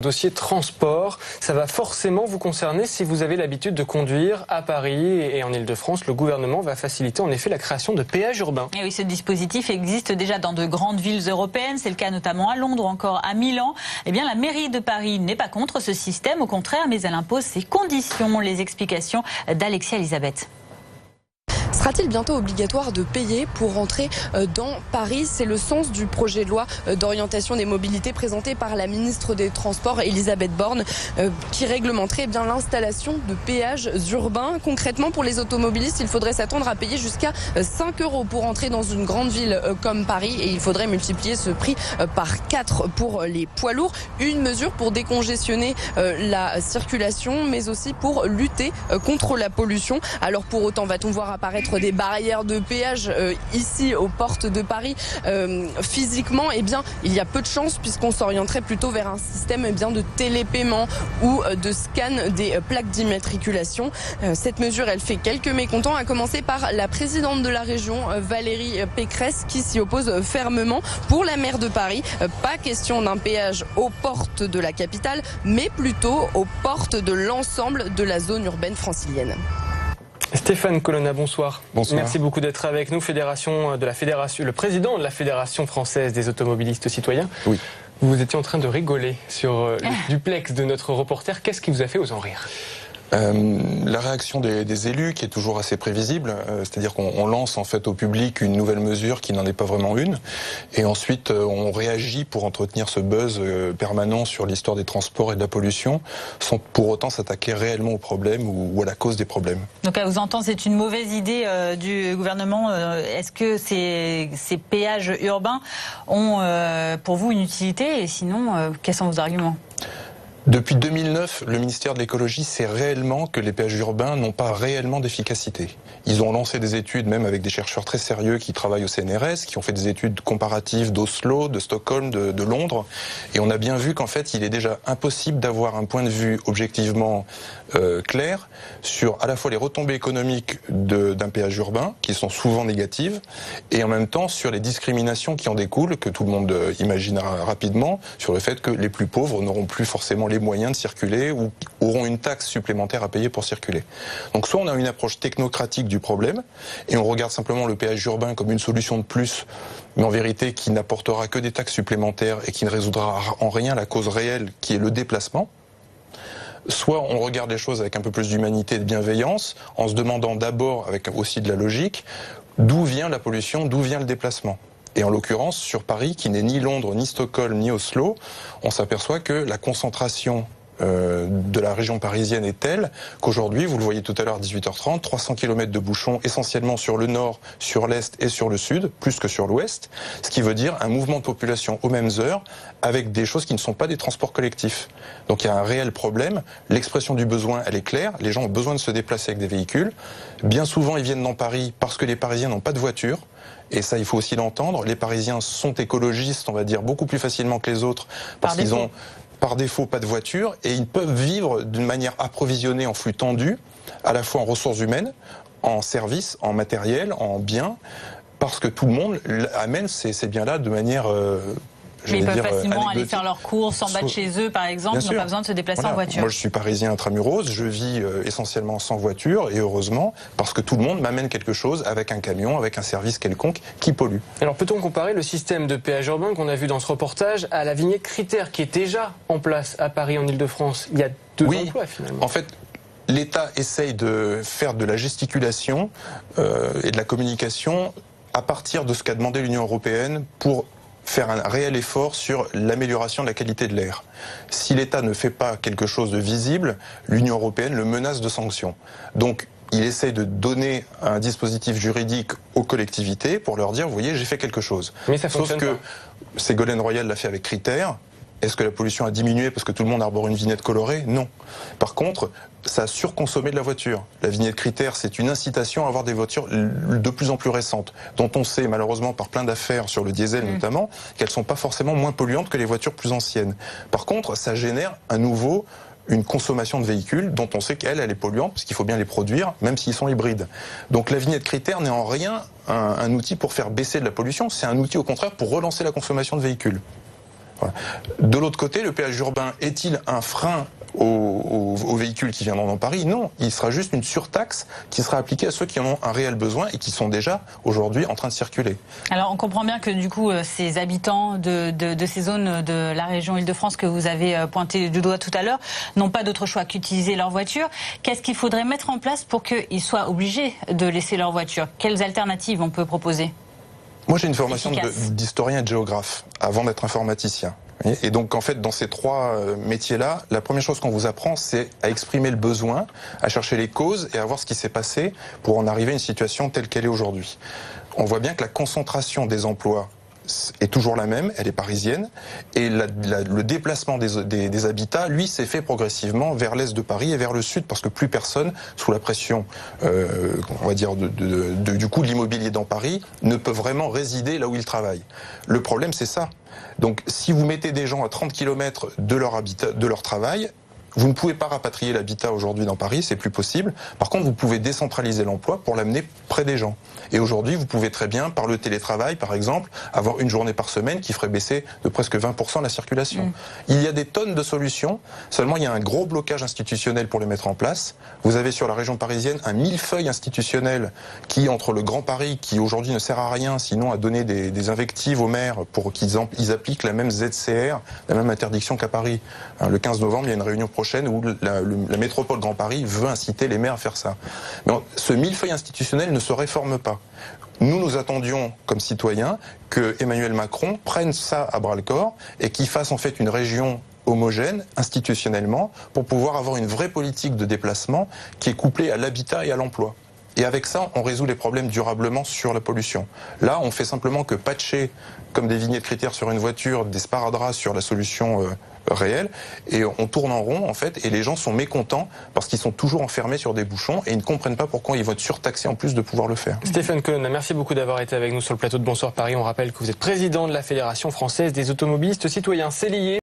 Dossier transport, ça va forcément vous concerner si vous avez l'habitude de conduire à Paris et en Ile-de-France. Le gouvernement va faciliter en effet la création de péages urbains. Et oui, ce dispositif existe déjà dans de grandes villes européennes. C'est le cas notamment à Londres ou encore à Milan. Eh bien, la mairie de Paris n'est pas contre ce système, au contraire, mais elle impose ses conditions. Les explications d'Alexia Elisabeth. Sera-t-il bientôt obligatoire de payer pour rentrer dans Paris? C'est le sens du projet de loi d'orientation des mobilités présenté par la ministre des Transports, Elisabeth Borne, qui réglementerait bien l'installation de péages urbains. Concrètement, pour les automobilistes, il faudrait s'attendre à payer jusqu'à 5 € pour entrer dans une grande ville comme Paris, et il faudrait multiplier ce prix par 4 pour les poids lourds. Une mesure pour décongestionner la circulation, mais aussi pour lutter contre la pollution. Alors pour autant, va-t-on voir apparaître des barrières de péage ici aux portes de Paris physiquement? Eh bien, il y a peu de chances, puisqu'on s'orienterait plutôt vers un système de télépaiement ou de scan des plaques d'immatriculation. Cette mesure, elle fait quelques mécontents, à commencer par la présidente de la région, Valérie Pécresse, qui s'y oppose fermement. Pour la maire de Paris, pas question d'un péage aux portes de la capitale, mais plutôt aux portes de l'ensemble de la zone urbaine francilienne. Stéphane Colonna, bonsoir. Bonsoir. Merci beaucoup d'être avec nous. Le président de la Fédération française des automobilistes citoyens. Oui. Vous étiez en train de rigoler sur le duplex de notre reporter. Qu'est-ce qui vous a fait autant rire ? La réaction des élus qui est toujours assez prévisible, c'est-à-dire qu'on lance en fait au public une nouvelle mesure qui n'en est pas vraiment une, et ensuite on réagit pour entretenir ce buzz permanent sur l'histoire des transports et de la pollution, sans pour autant s'attaquer réellement au problème ou à la cause des problèmes. Donc à vous entendre, c'est une mauvaise idée du gouvernement. Est-ce que ces péages urbains ont pour vous une utilité, et sinon, quels sont vos arguments ? Depuis 2009, le ministère de l'écologie sait réellement que les péages urbains n'ont pas réellement d'efficacité. Ils ont lancé des études, même avec des chercheurs très sérieux qui travaillent au CNRS, qui ont fait des études comparatives d'Oslo, de Stockholm, de Londres. Et on a bien vu qu'en fait, il est déjà impossible d'avoir un point de vue objectivement clair sur à la fois les retombées économiques d'un péage urbain, qui sont souvent négatives, et en même temps sur les discriminations qui en découlent, que tout le monde imaginera rapidement, sur le fait que les plus pauvres n'auront plus forcément les moyens de circuler ou auront une taxe supplémentaire à payer pour circuler. Donc soit on a une approche technocratique du problème et on regarde simplement le péage urbain comme une solution de plus, mais en vérité qui n'apportera que des taxes supplémentaires et qui ne résoudra en rien la cause réelle qui est le déplacement. Soit on regarde les choses avec un peu plus d'humanité et de bienveillance, en se demandant d'abord, avec aussi de la logique, d'où vient la pollution, d'où vient le déplacement. Et en l'occurrence, sur Paris, qui n'est ni Londres, ni Stockholm, ni Oslo, on s'aperçoit que la concentration de la région parisienne est telle qu'aujourd'hui, vous le voyez tout à l'heure à 18h30, 300 km de bouchons essentiellement sur le nord, sur l'est et sur le sud, plus que sur l'ouest, ce qui veut dire un mouvement de population aux mêmes heures avec des choses qui ne sont pas des transports collectifs. Donc il y a un réel problème, l'expression du besoin, elle est claire, les gens ont besoin de se déplacer avec des véhicules. Bien souvent, ils viennent dans Paris parce que les Parisiens n'ont pas de voiture. Et ça, il faut aussi l'entendre. Les Parisiens sont écologistes, on va dire, beaucoup plus facilement que les autres, parce qu'ils ont, par défaut, pas de voiture, et ils peuvent vivre d'une manière approvisionnée en flux tendu, à la fois en ressources humaines, en services, en matériel, en biens, parce que tout le monde amène ces biens-là de manière... Mais ils peuvent facilement aller faire leurs courses en bas de chez eux, par exemple. Ils n'ont pas besoin de se déplacer en voiture. Moi, je suis parisien intramuros. Je vis essentiellement sans voiture, et heureusement, parce que tout le monde m'amène quelque chose avec un camion, avec un service quelconque qui pollue. Alors, peut-on comparer le système de péage urbain qu'on a vu dans ce reportage à la vignette critère qui est déjà en place à Paris, en Ile-de-France? Il y a deux emplois, finalement. En fait, l'État essaye de faire de la gesticulation et de la communication à partir de ce qu'a demandé l'Union européenne pour faire un réel effort sur l'amélioration de la qualité de l'air. Si l'État ne fait pas quelque chose de visible, l'Union européenne le menace de sanctions. Donc, il essaie de donner un dispositif juridique aux collectivités pour leur dire, vous voyez, j'ai fait quelque chose. Mais ça fonctionne Sauf que Ségolène Royal l'a fait avec Critères. Est-ce que la pollution a diminué parce que tout le monde arbore une vignette colorée? Non. Par contre, ça a surconsommé de la voiture. La vignette critère, c'est une incitation à avoir des voitures de plus en plus récentes, dont on sait malheureusement par plein d'affaires sur le diesel notamment, qu'elles sont pas forcément moins polluantes que les voitures plus anciennes. Par contre, ça génère une consommation de véhicules dont on sait qu'elle est polluante, parce qu'il faut bien les produire, même s'ils sont hybrides. Donc la vignette critère n'est en rien un outil pour faire baisser de la pollution, c'est un outil au contraire pour relancer la consommation de véhicules. Voilà. De l'autre côté, le péage urbain est-il un frein aux véhicules qui viendront dans Paris? Non, il sera juste une surtaxe qui sera appliquée à ceux qui en ont un réel besoin et qui sont déjà aujourd'hui en train de circuler. Alors on comprend bien que du coup ces habitants de ces zones de la région Île-de-France que vous avez pointé du doigt tout à l'heure n'ont pas d'autre choix qu'utiliser leur voiture. Qu'est-ce qu'il faudrait mettre en place pour qu'ils soient obligés de laisser leur voiture? Quelles alternatives on peut proposer? Moi j'ai une formation d'historien et de géographe avant d'être informaticien. Et donc en fait dans ces trois métiers-là, la première chose qu'on vous apprend c'est à exprimer le besoin, à chercher les causes et à voir ce qui s'est passé pour en arriver à une situation telle qu'elle est aujourd'hui. On voit bien que la concentration des emplois est toujours la même, elle est parisienne, et le déplacement des habitats, lui, s'est fait progressivement vers l'est de Paris et vers le sud, parce que plus personne, sous la pression, on va dire, du coût de l'immobilier dans Paris, ne peut vraiment résider là où il travaille. Le problème, c'est ça. Donc, si vous mettez des gens à 30 km de leur habitat, de leur travail, vous ne pouvez pas rapatrier l'habitat aujourd'hui dans Paris, c'est plus possible. Par contre, vous pouvez décentraliser l'emploi pour l'amener près des gens. Et aujourd'hui, vous pouvez très bien, par le télétravail, par exemple, avoir une journée par semaine qui ferait baisser de presque 20% la circulation. Il y a des tonnes de solutions, seulement il y a un gros blocage institutionnel pour les mettre en place. Vous avez sur la région parisienne un millefeuille institutionnel qui, entre le Grand Paris, qui aujourd'hui ne sert à rien, sinon à donner des invectives aux maires pour qu'ils appliquent la même ZCR, la même interdiction qu'à Paris. Le 15 novembre, il y a une réunion prochaine où la métropole Grand Paris veut inciter les maires à faire ça. Mais ce millefeuille institutionnel ne se réforme pas. Nous attendions, comme citoyens, que Emmanuel Macron prenne ça à bras-le-corps et qu'il fasse en fait une région homogène, institutionnellement, pour pouvoir avoir une vraie politique de déplacement qui est couplée à l'habitat et à l'emploi. Et avec ça, on résout les problèmes durablement sur la pollution. Là, on fait simplement que patcher, comme des vignettes critères sur une voiture, des sparadraps sur la solution réelle, et on tourne en rond, en fait, et les gens sont mécontents parce qu'ils sont toujours enfermés sur des bouchons et ils ne comprennent pas pourquoi ils vont être surtaxés en plus de pouvoir le faire. Stéphane Cohen, merci beaucoup d'avoir été avec nous sur le plateau de Bonsoir Paris. On rappelle que vous êtes président de la Fédération française des automobilistes citoyens. C'est lié.